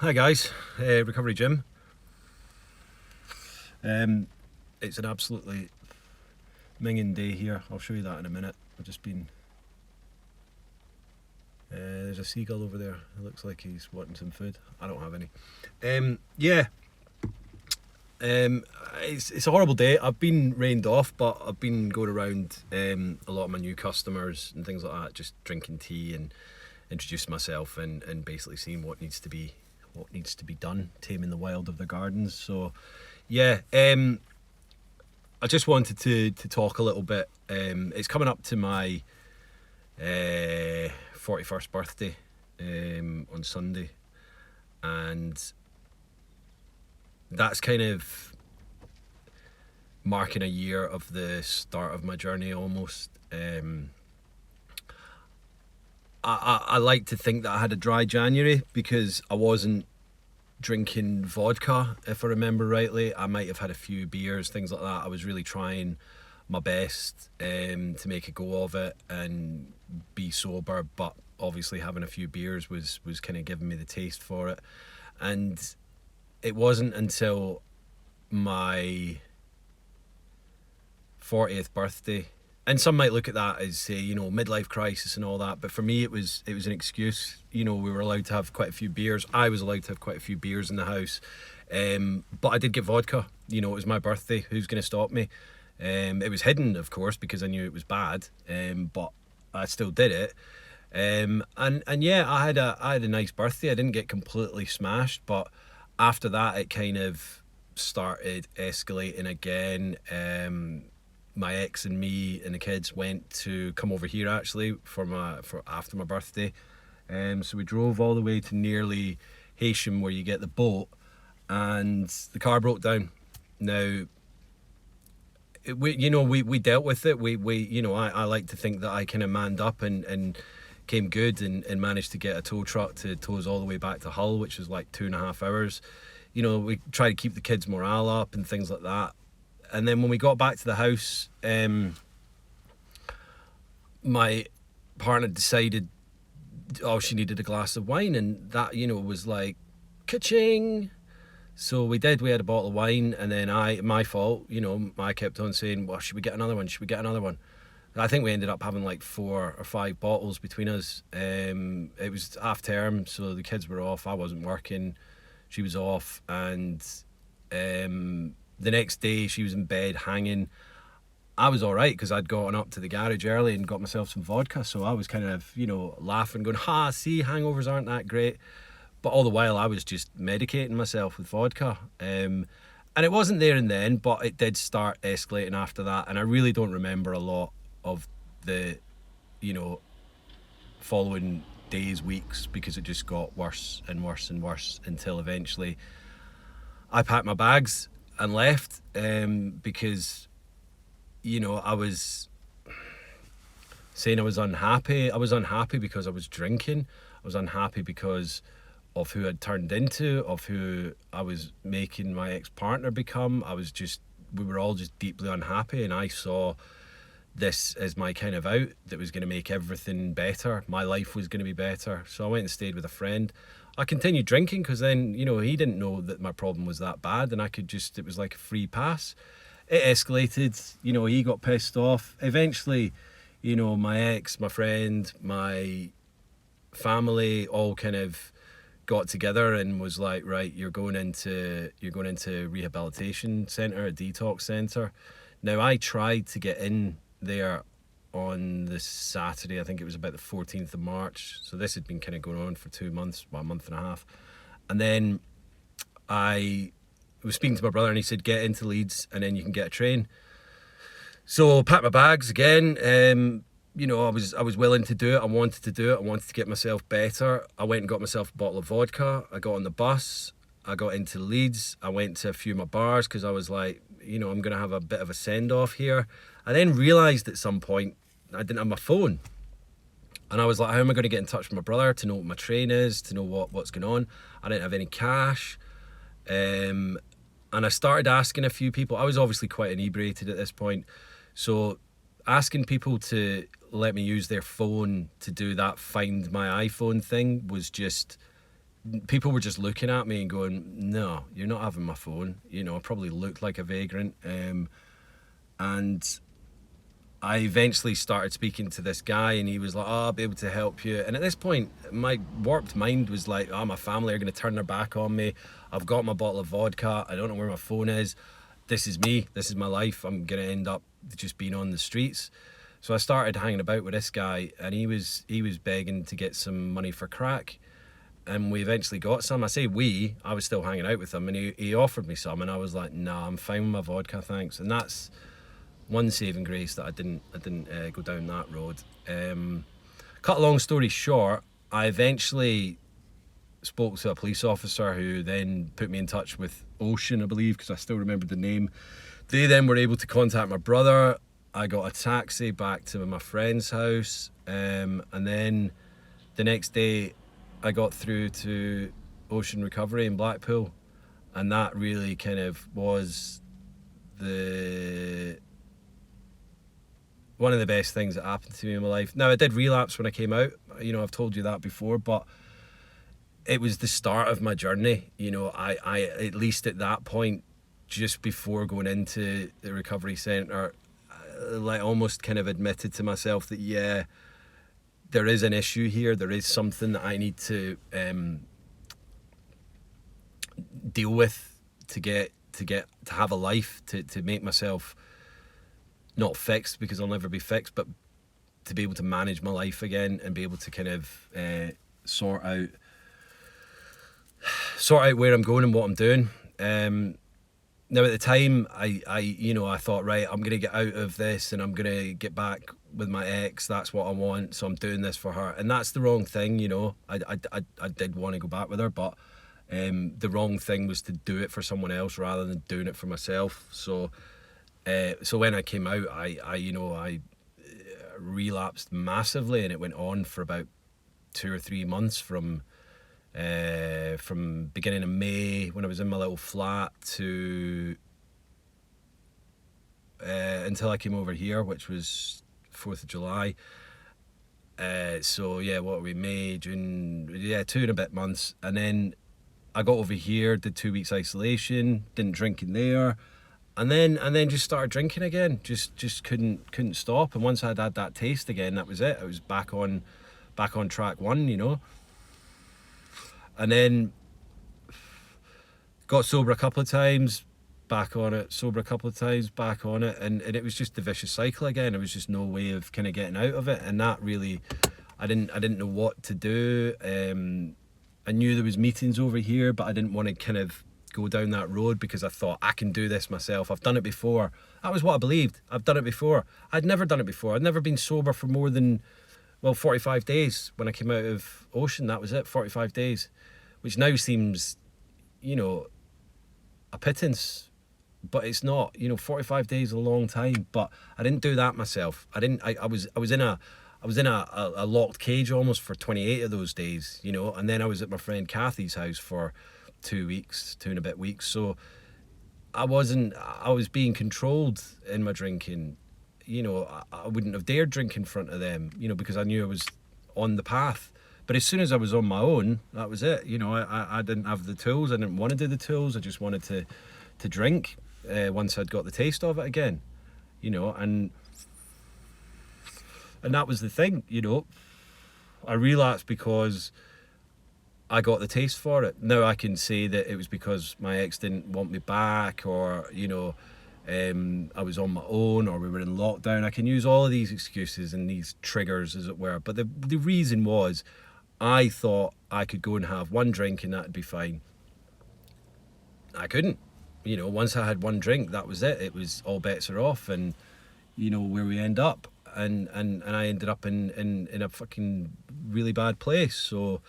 Hi guys, Recovery Gym. It's an absolutely minging day here. I'll show you that in a minute. I've just been. There's a seagull over there. It looks like he's wanting some food. I don't have any. Yeah. It's a horrible day. I've been rained off, but I've been going around a lot of my new customers and things like that, just drinking tea and introducing myself and basically seeing what needs to be done, taming the wild of the gardens. So yeah, I just wanted to talk a little bit. It's coming up to my 41st birthday on Sunday, and that's kind of marking a year of the start of my journey almost. I like to think that I had a dry January because I wasn't drinking vodka, if I remember rightly. I might have had a few beers, things like that. I was really trying my best to make a go of it and be sober, but obviously having a few beers was kind of giving me the taste for it. And it wasn't until my 40th birthday, and some might look at that as, say, midlife crisis and all that, but for me it was an excuse. We were allowed to have quite a few beers. I was allowed to have quite a few beers in the house, but I did get vodka. It was my birthday. Who's going to stop me? It was hidden, of course, because I knew it was bad, but I still did it. And yeah, I had a nice birthday. I didn't get completely smashed, but after that it kind of started escalating again. My ex and me and the kids went to come over here actually for after my birthday. So we drove all the way to nearly Heysham, where you get the boat, and the car broke down. Now, we dealt with it. I like to think that I kind of manned up and came good and managed to get a tow truck to tow us all the way back to Hull, which was like 2.5 hours. We tried to keep the kids' morale up and things like that. And then when we got back to the house, my partner decided, she needed a glass of wine, and that, was like, ka-ching. So we did. We had a bottle of wine, and then my fault, I kept on saying, well, should we get another one? Should we get another one? I think we ended up having like 4 or 5 bottles between us. It was half term, so the kids were off. I wasn't working. She was off, and the next day she was in bed hanging. I was all right because I'd gotten up to the garage early and got myself some vodka, so I was kind of, laughing, going, see, hangovers aren't that great. But all the while I was just medicating myself with vodka. And it wasn't there and then, but it did start escalating after that, and I really don't remember a lot of the, following days, weeks, because it just got worse and worse and worse until eventually I packed my bags and left, because I was saying I was unhappy. I was unhappy because I was drinking. I was unhappy because of who I'd turned into, of who I was making my ex-partner become. We were all just deeply unhappy, and I saw this as my kind of out that was going to make everything better. My life was going to be better. So I went and stayed with a friend. I continued drinking because then, he didn't know that my problem was that bad, and it was like a free pass. It escalated, he got pissed off. Eventually, my ex, my friend, my family all kind of got together and was like, right, you're going into rehabilitation centre, a detox centre. Now, I tried to get in there on the Saturday. I think it was about the 14th of March. So this had been kind of going on for 2 months, a month and a half. And then I was speaking to my brother, and he said, get into Leeds and then you can get a train. So packed my bags again. I was willing to do it. I wanted to do it. I wanted to get myself better. I went and got myself a bottle of vodka. I got on the bus. I got into Leeds. I went to a few of my bars because I was like, I'm going to have a bit of a send-off here. I then realised at some point I didn't have my phone. And I was like, how am I going to get in touch with my brother to know what my train is, to know what's going on? I didn't have any cash. And I started asking a few people. I was obviously quite inebriated at this point. So asking people to let me use their phone to do that Find My iPhone thing was just people were just looking at me and going, no, you're not having my phone. You know, I probably looked like a vagrant. And I eventually started speaking to this guy, and he was like, oh, I'll be able to help you. And at this point, my warped mind was like, oh, my family are going to turn their back on me. I've got my bottle of vodka. I don't know where my phone is. This is me. This is my life. I'm going to end up just being on the streets. So I started hanging about with this guy, and he was begging to get some money for crack. And we eventually got some. I say we, I was still hanging out with him, and he offered me some, and I was like, nah, I'm fine with my vodka, thanks. And that's one saving grace that I didn't go down that road. Cut a long story short, I eventually spoke to a police officer who then put me in touch with Ocean, I believe, because I still remember the name. They then were able to contact my brother. I got a taxi back to my friend's house, and then the next day I got through to Ocean Recovery in Blackpool, and that really kind of was one of the best things that happened to me in my life. Now, I did relapse when I came out. You know, I've told you that before, but it was the start of my journey. You know, I at least at that point, just before going into the recovery centre, like almost kind of admitted to myself that, yeah, there is an issue here. There is something that I need to deal with to have a life, to make myself not fixed, because I'll never be fixed, but to be able to manage my life again and be able to kind of sort out where I'm going and what I'm doing. Now at the time, I thought, right, I'm gonna get out of this and I'm gonna get back with my ex. That's what I want, so I'm doing this for her, and that's the wrong thing. You know, I did want to go back with her, but the wrong thing was to do it for someone else rather than doing it for myself. So when I came out, I relapsed massively, and it went on for about 2 or 3 months from beginning of May, when I was in my little flat, to until I came over here, which was 4th of July. So yeah, what are we, May, June, yeah, 2 and a bit months. And then I got over here, did 2 weeks isolation, didn't drink in there, and then just started drinking again. Just couldn't stop. And once I'd had that taste again, that was it. I was back on track one, you know. And then got sober a couple of times, back on it, sober a couple of times, back on it, and it was just the vicious cycle again. There was just no way of kind of getting out of it, and that really, I didn't know what to do. I knew there was meetings over here, but I didn't want to kind of go down that road, because I thought, I can do this myself. I've done it before. That was what I believed. I've done it before. I'd never done it before. I'd never been sober for more than, 45 days. When I came out of Ocean, that was it, 45 days, which now seems, a pittance, but it's not. 45 days is a long time, but I didn't do that myself. I was in a locked cage almost for 28 of those days, and then I was at my friend Kathy's house for 2 and a bit weeks. So I was being controlled in my drinking. I wouldn't have dared drink in front of them, because I knew I was on the path. But as soon as I was on my own, that was it. I didn't have the tools. I didn't want to do the tools. I just wanted to drink once I'd got the taste of it again, and that was the thing, I relapsed because I got the taste for it. Now I can say that it was because my ex didn't want me back, or, I was on my own, or we were in lockdown. I can use all of these excuses and these triggers, as it were. But the reason was, I thought I could go and have one drink and that'd be fine. I couldn't. Once I had one drink, that was it. It was all bets are off, and where we end up. And I ended up in a fucking really bad place. So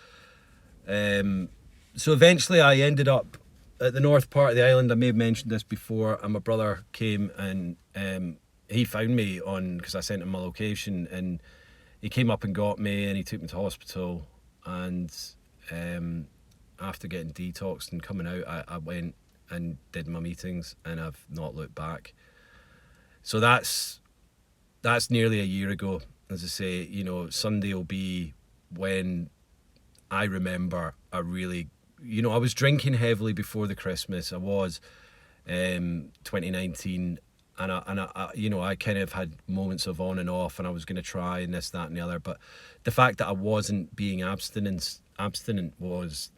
eventually I ended up at the north part of the island. I may have mentioned this before, and my brother came and he found me because I sent him my location, and he came up and got me, and he took me to hospital. And after getting detoxed and coming out, I went and did my meetings, and I've not looked back. So that's nearly a year ago. As I say, Sunday will be when I remember a really you know, I was drinking heavily before the Christmas. I was 2019, and I you know, I kind of had moments of on and off, and I was going to try and this, that, and the other. But the fact that I wasn't being abstinent was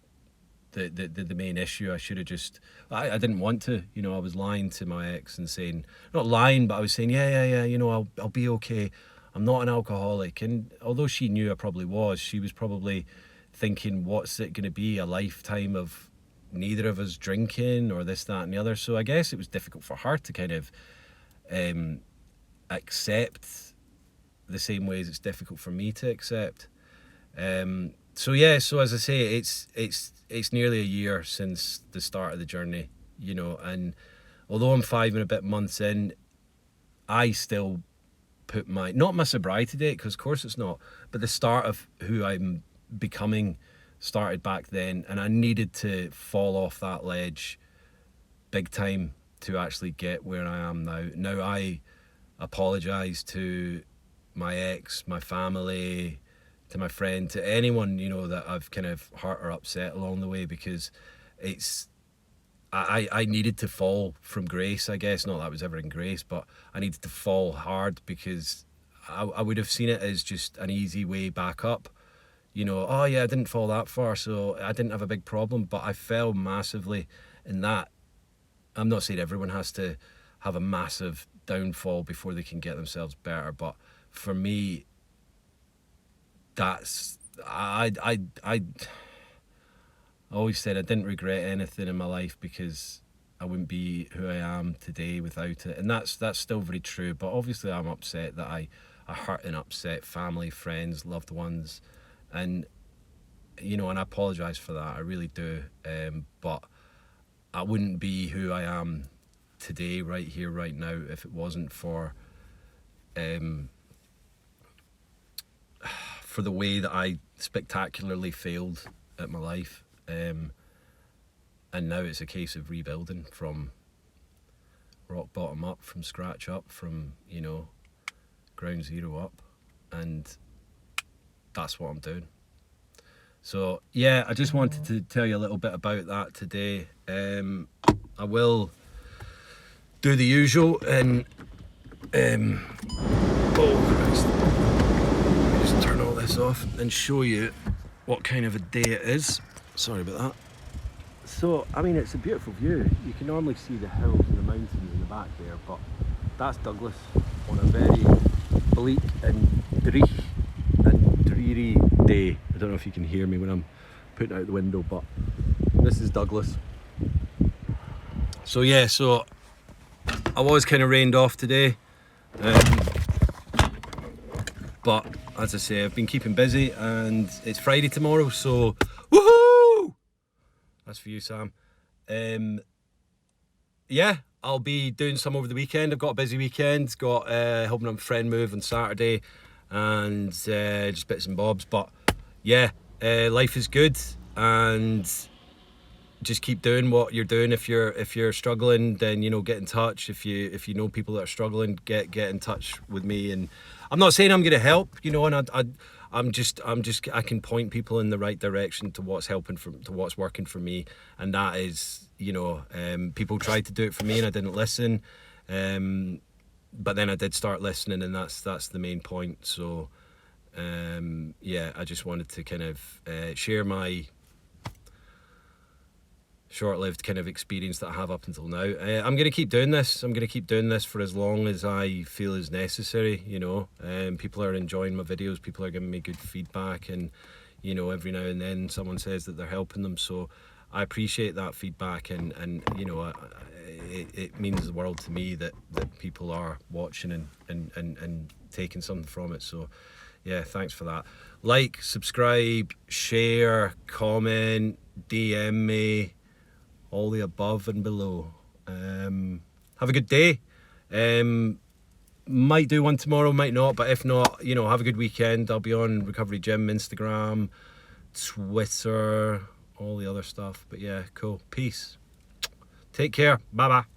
the main issue. I should have just, I didn't want to, you know. I was lying to my ex and saying, not lying, but I was saying, yeah, you know, I'll be okay. I'm not an alcoholic. And although she knew I probably was, she was probably thinking, what's it going to be, a lifetime of neither of us drinking or this, that, and the other. So I guess it was difficult for her to kind of accept the same way as it's difficult for me to accept. So yeah, so as I say, it's nearly a year since the start of the journey, you know, and although I'm 5 and a bit months in, I still put not my sobriety date, because of course it's not, but the start of who I'm becoming started back then, and I needed to fall off that ledge big time to actually get where I am now. Now I apologise to my ex, my family, to my friend, to anyone, you know, that I've kind of hurt or upset along the way, because I needed to fall from grace, I guess. Not that I was ever in grace, but I needed to fall hard, because I would have seen it as just an easy way back up. You know, oh yeah, I didn't fall that far, so I didn't have a big problem, but I fell massively in that. I'm not saying everyone has to have a massive downfall before they can get themselves better, but for me, that's, I always said I didn't regret anything in my life, because I wouldn't be who I am today without it. And that's still very true, but obviously I'm upset that I hurt and upset family, friends, loved ones, and you know, and I apologise for that, I really do. But I wouldn't be who I am today, right here, right now, if it wasn't for the way that I spectacularly failed at my life. And now it's a case of rebuilding from rock bottom up, from scratch up, from, you know, ground zero up, and that's what I'm doing. So yeah, I just wanted to tell you a little bit about that today. I will do the usual and oh Christ, let me just turn all this off and show you what kind of a day it is. Sorry about that. So, I mean, it's a beautiful view. You can normally see the hills and the mountains in the back there, but that's Douglas on a very bleak and dreary day. I don't know if you can hear me when I'm putting out the window, but this is Douglas. So yeah, so I was kind of rained off today, but as I say, I've been keeping busy, and it's Friday tomorrow, so woohoo! That's for you, Sam. Yeah, I'll be doing some over the weekend. I've got a busy weekend. Got helping a friend move on Saturday, and just bits and bobs. But yeah, life is good, and just keep doing what you're doing. If you're struggling, then, you know, get in touch. If you know people that are struggling, get in touch with me. And I'm not saying I'm going to help, you know, and I'm just I can point people in the right direction to what's helping, to what's working for me, and that is, you know, people tried to do it for me and I didn't listen, but then I did start listening, and that's the main point. So yeah, I just wanted to kind of share my short-lived kind of experience that I have up until now. I'm going to keep doing this. I'm going to keep doing this for as long as I feel is necessary, you know. People are enjoying my videos. People are giving me good feedback, and, you know, every now and then someone says that they're helping them. So I appreciate that feedback, and you know, it means the world to me that people are watching and taking something from it. So yeah, thanks for that. Like, subscribe, share, comment, DM me, all the above and below. Have a good day. Might do one tomorrow, might not, but if not, you know, have a good weekend. I'll be on Recovery Gym, Instagram, Twitter, all the other stuff. But yeah, cool. Peace. Take care. Bye bye.